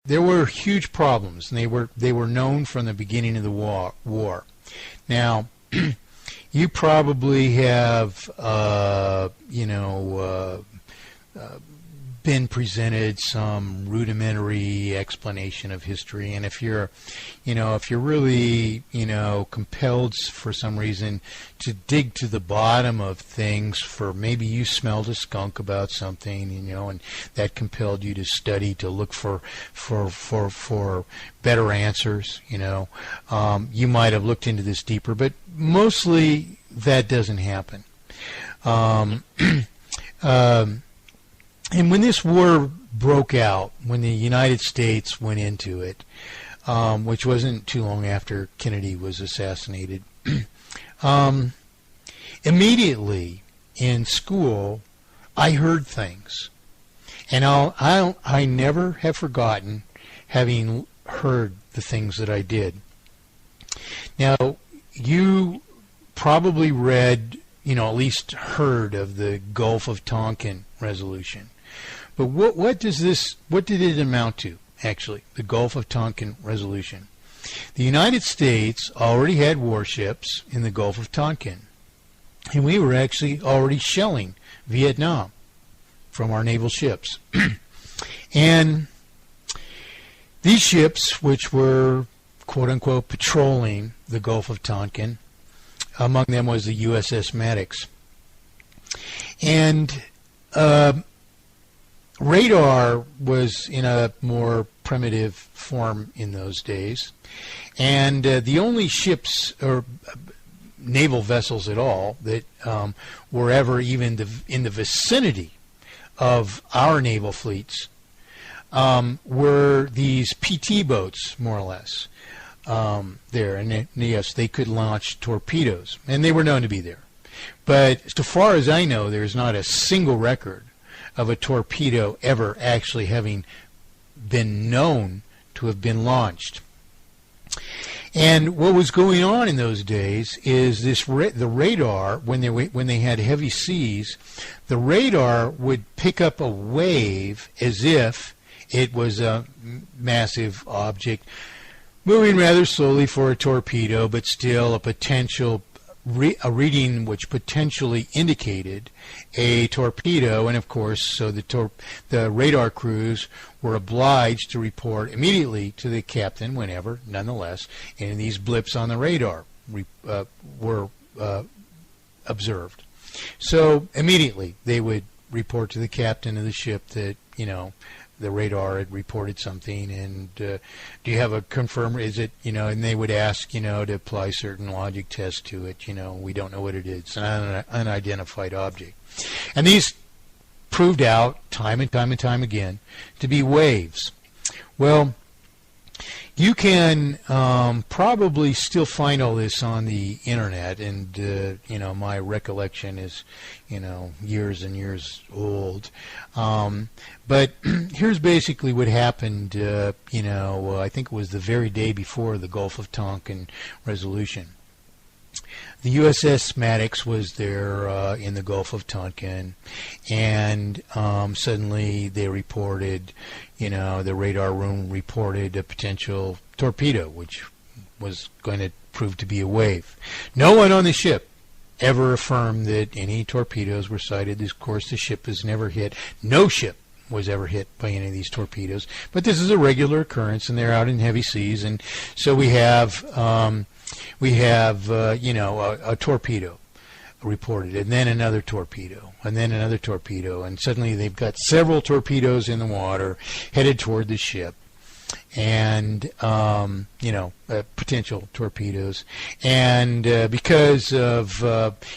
there were huge problems, and they were known from the beginning of the war. Now, you probably have been presented some rudimentary explanation of history, and if you're really compelled for some reason to dig to the bottom of things, for maybe you smelled a skunk about something, and that compelled you to study, to look for better answers, you might have looked into this deeper, but mostly that doesn't happen. And when this war broke out, when the United States went into it, which wasn't too long after Kennedy was assassinated, immediately in school, I heard things, and I never have forgotten having heard the things that I did. Now, you probably read, at least heard of the Gulf of Tonkin resolution. But what did it amount to, actually, the Gulf of Tonkin resolution? The United States already had warships in the Gulf of Tonkin, and we were actually already shelling Vietnam from our naval ships. And these ships, which were, quote-unquote, patrolling the Gulf of Tonkin, among them was the USS Maddox. And radar was in a more primitive form in those days, and the only ships or naval vessels at all that were ever even in the vicinity of our naval fleets were these PT boats, more or less, there. And yes, they could launch torpedoes, and they were known to be there. But so far as I know, there's not a single record of a torpedo ever actually having been known to have been launched. And what was going on in those days is the radar, when they had heavy seas, the radar would pick up a wave as if it was a massive object moving rather slowly for a torpedo, but still a potential a reading which potentially indicated a torpedo, and of course, so the radar crews were obliged to report immediately to the captain whenever, nonetheless, and these blips on the radar were observed. So immediately they would report to the captain of the ship that, the radar had reported something, and do you have a confirm? Is it, and they would ask, to apply certain logic tests to it. We don't know what it is. It's an unidentified object. And these proved out time and time and time again to be waves. Well, you can probably still find all this on the internet, and my recollection is years and years old, but here's basically what happened. I think it was the very day before the Gulf of Tonkin resolution. The USS Maddox was there in the Gulf of Tonkin, and suddenly they reported, the radar room reported a potential torpedo, which was going to prove to be a wave. No one on the ship ever affirmed that any torpedoes were sighted. Of course, the ship was never hit. No ship was ever hit by any of these torpedoes. But this is a regular occurrence, and they're out in heavy seas, and so we have a torpedo reported, and then another torpedo, and then another torpedo, and suddenly they've got several torpedoes in the water headed toward the ship, and potential torpedoes, and because of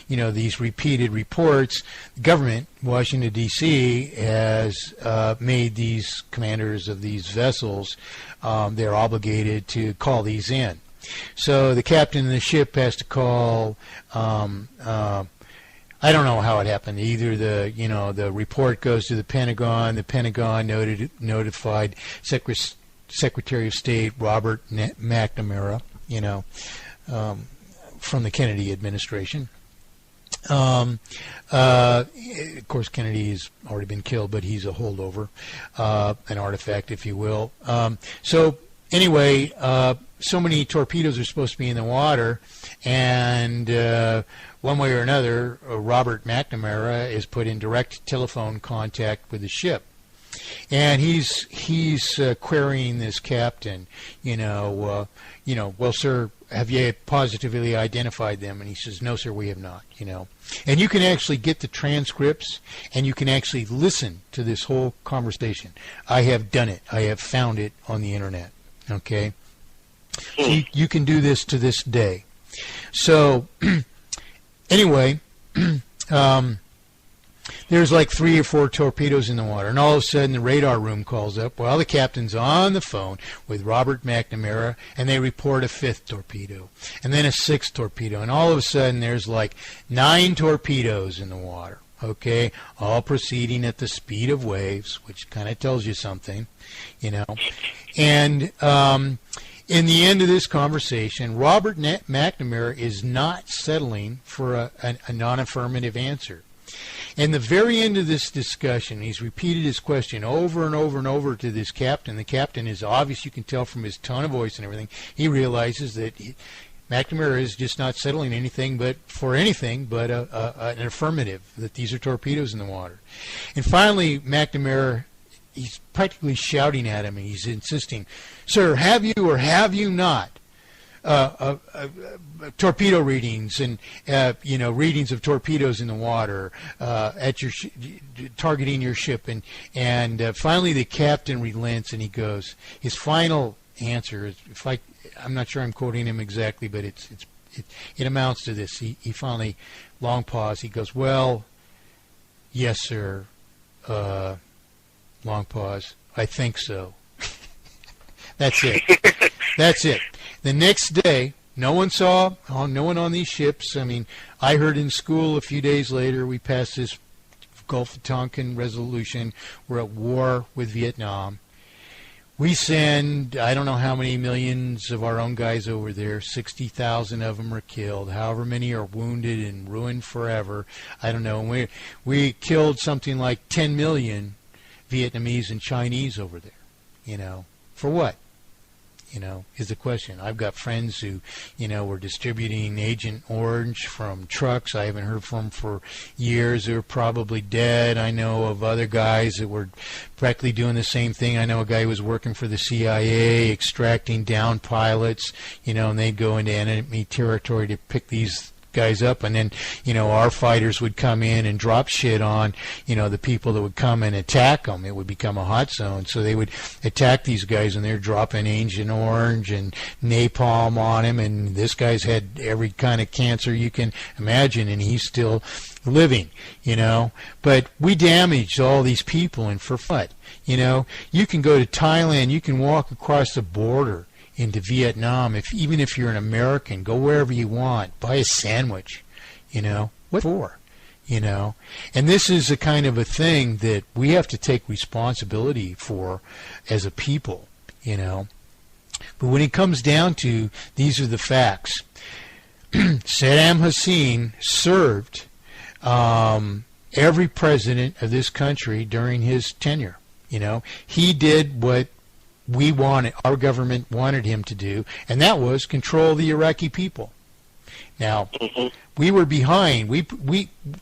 these repeated reports, the government, Washington D.C., has made these commanders of these vessels, they're obligated to call these in. So the captain of the ship has to call. I don't know how it happened. Either the report goes to the Pentagon. The Pentagon notified Secretary of State Robert McNamara, from the Kennedy administration, Of course, Kennedy's already been killed, but he's a holdover, an artifact, if you will. So anyway, so many torpedoes are supposed to be in the water, and one way or another, Robert McNamara is put in direct telephone contact with the ship. And he's querying this captain, well, sir, have you positively identified them? And he says, no, sir, we have not, And you can actually get the transcripts, and you can actually listen to this whole conversation. I have done it. I have found it on the internet, okay? So you can do this to this day. So, anyway, there's like 3 or 4 torpedoes in the water, and all of a sudden the radar room calls up while the captain's on the phone with Robert McNamara, and they report a 5th torpedo, and then a 6th torpedo, and all of a sudden there's like 9 torpedoes in the water, okay, all proceeding at the speed of waves, which kind of tells you something, and in the end of this conversation, Robert McNamara is not settling for a non-affirmative answer. And the very end of this discussion, he's repeated his question over and over and over to this captain. The captain is obvious, you can tell from his tone of voice and everything. He realizes that McNamara is just not settling anything but an affirmative, that these are torpedoes in the water. And finally, McNamara, he's practically shouting at him, and he's insisting, sir, have you or have you not torpedo readings and readings of torpedoes in the water at your targeting your ship, and finally the captain relents, and he goes, his final answer is, I'm not sure I'm quoting him exactly, but it amounts to this. He finally, long pause, he goes, well, yes, sir, long pause, I think so. That's it. That's it. The next day, no one on these ships. I mean, I heard in school a few days later, we passed this Gulf of Tonkin resolution. We're at war with Vietnam. We send, I don't know how many millions of our own guys over there. 60,000 of them are killed. However many are wounded and ruined forever. I don't know. And we killed something like 10 million Vietnamese and Chinese over there. For what? Is the question. I've got friends who, were distributing Agent Orange from trucks. I haven't heard from them for years. They're probably dead. I know of other guys that were practically doing the same thing. I know a guy who was working for the CIA, extracting down pilots, and they'd go into enemy territory to pick these guys up, and then our fighters would come in and drop shit on the people that would come and attack them. It would become a hot zone, so they would attack these guys, and they're dropping Agent Orange and napalm on him, and this guy's had every kind of cancer you can imagine, and he's still living, but we damaged all these people, and for what? You can go to Thailand, you can walk across the border into Vietnam, even if you're an American, go wherever you want, buy a sandwich, what for? And this is a kind of a thing that we have to take responsibility for as a people, but when it comes down to, these are the facts. Saddam Hussein served every president of this country during his tenure. He did what our government wanted him to do, and that was control the Iraqi people. Now, we were behind.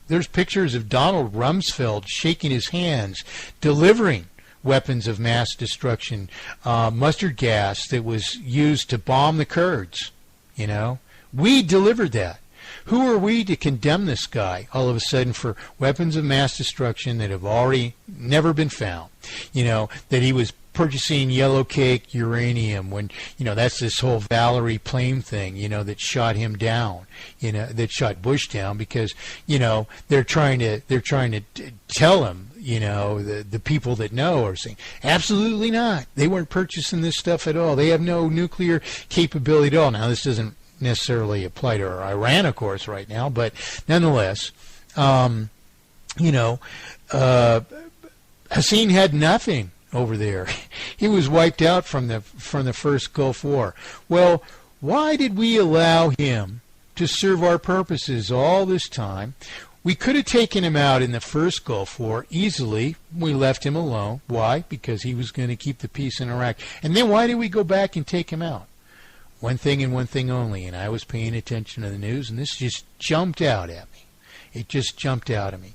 There's pictures of Donald Rumsfeld shaking his hands, delivering weapons of mass destruction, mustard gas that was used to bomb the Kurds. We delivered that. Who are we to condemn this guy all of a sudden for weapons of mass destruction that have already never been found? That he was purchasing yellow cake uranium when, that's this whole Valerie Plame thing, that shot him down, that shot Bush down because, they're trying to tell him, the people that know are saying, absolutely not. They weren't purchasing this stuff at all. They have no nuclear capability at all. Now, this doesn't necessarily apply to Iran, of course, right now, but nonetheless, Hussein had nothing over there. He was wiped out from the first Gulf War. Well, why did we allow him to serve our purposes all this time. We could have taken him out in the first Gulf War easily. We left him alone. Why? Because he was going to keep the peace in Iraq. And then why did we go back and take him out? One thing and one thing only, and I was paying attention to the news, and this just jumped out at me. It just jumped out at me.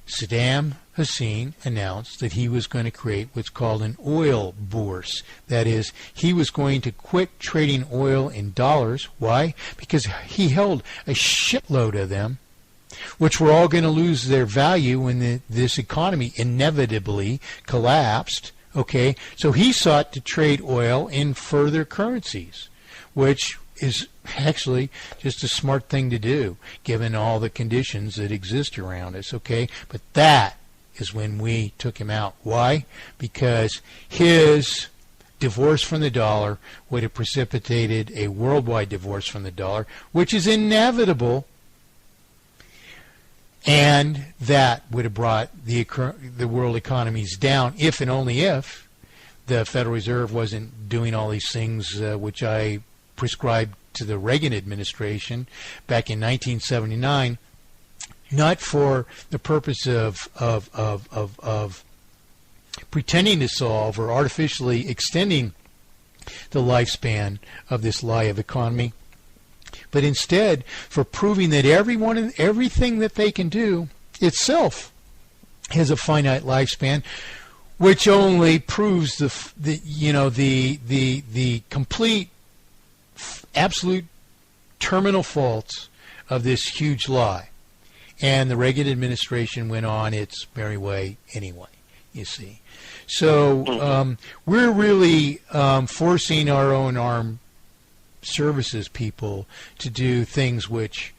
Saddam Hussein announced that he was going to create what's called an oil bourse. That is, he was going to quit trading oil in dollars. Why? Because he held a shitload of them, which were all going to lose their value when this economy inevitably collapsed. Okay, so he sought to trade oil in further currencies, which is actually just a smart thing to do, given all the conditions that exist around us, okay? But that is when we took him out. Why? Because his divorce from the dollar would have precipitated a worldwide divorce from the dollar, which is inevitable, and that would have brought the world economies down, if and only if the Federal Reserve wasn't doing all these things which I prescribed to the Reagan administration back in 1979, not for the purpose of pretending to solve or artificially extending the lifespan of this lie of economy, but instead for proving that everything that they can do itself has a finite lifespan, which only proves the complete, absolute terminal faults of this huge lie. And the Reagan administration went on its merry way anyway, you see. So we're really forcing our own armed services people to do things which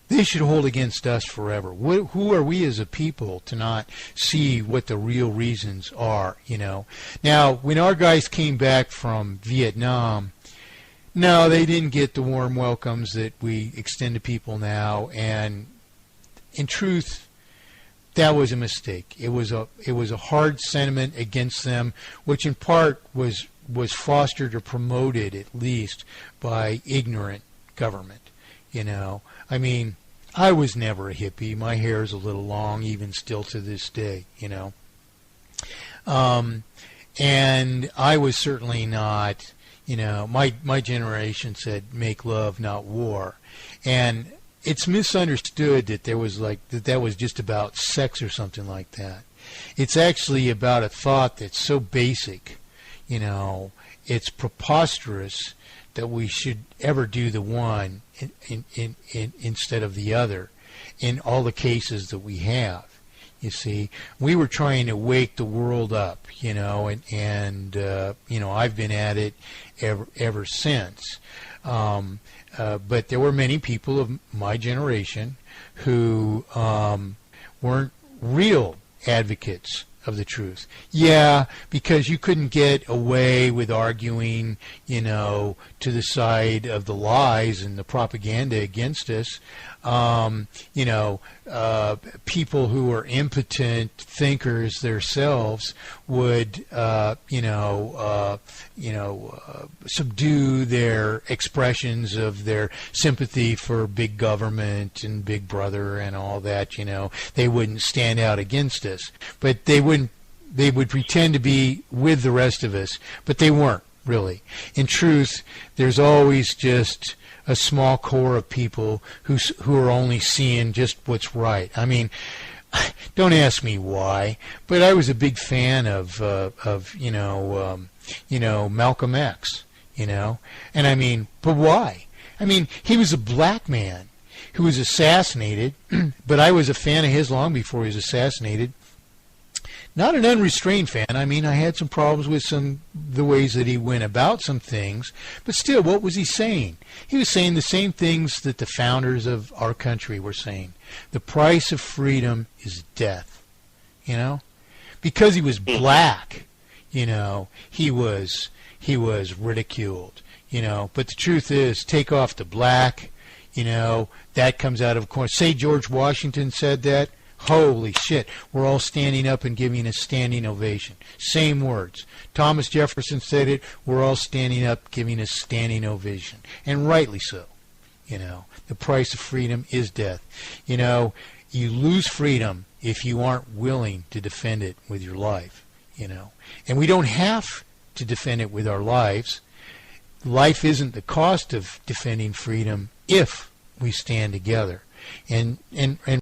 they should hold against us forever. Who are we as a people to not see what the real reasons are, you know? Now, when our guys came back from Vietnam, no, they didn't get the warm welcomes that we extend to people now, and in truth, that was a mistake. It was a hard sentiment against them, which in part was fostered or promoted, at least, by ignorant government. You know, I mean, I was never a hippie. My hair is a little long, even still to this day. You know, and I was certainly not. You know, my generation said make love, not war, and it's misunderstood that that was just about sex or something like that. It's actually about a thought that's so basic, you know, it's preposterous that we should ever do the one instead of the other in all the cases that we have. You see, we were trying to wake the world up, you know, and you know, I've been at it ever since. But there were many people of my generation who weren't real advocates of the truth. Yeah, because you couldn't get away with arguing, you know, to the side of the lies and the propaganda against us. You know, people who were impotent thinkers themselves would, subdue their expressions of their sympathy for big government and Big Brother and all that. You know, they wouldn't stand out against us, but they would pretend to be with the rest of us, but they weren't really. In truth, there's always just a small core of people who are only seeing just what's right. I mean, don't ask me why, but I was a big fan of Malcolm X, you know, and I mean, but why? I mean, he was a black man who was assassinated, but I was a fan of his long before he was assassinated. Not an unrestrained fan. I mean, I had some problems with the ways that he went about some things, but still, what was he saying? He was saying the same things that the founders of our country were saying. The price of freedom is death, you know? Because he was black, you know, he was ridiculed, you know, but the truth is, take off the black, you know, that comes out of course. Say George Washington said that. Holy shit, we're all standing up and giving a standing ovation. Same words. Thomas Jefferson said it, we're all standing up giving a standing ovation. And rightly so. You know, the price of freedom is death. You know, you lose freedom if you aren't willing to defend it with your life. You know, and we don't have to defend it with our lives. Life isn't the cost of defending freedom if we stand together. And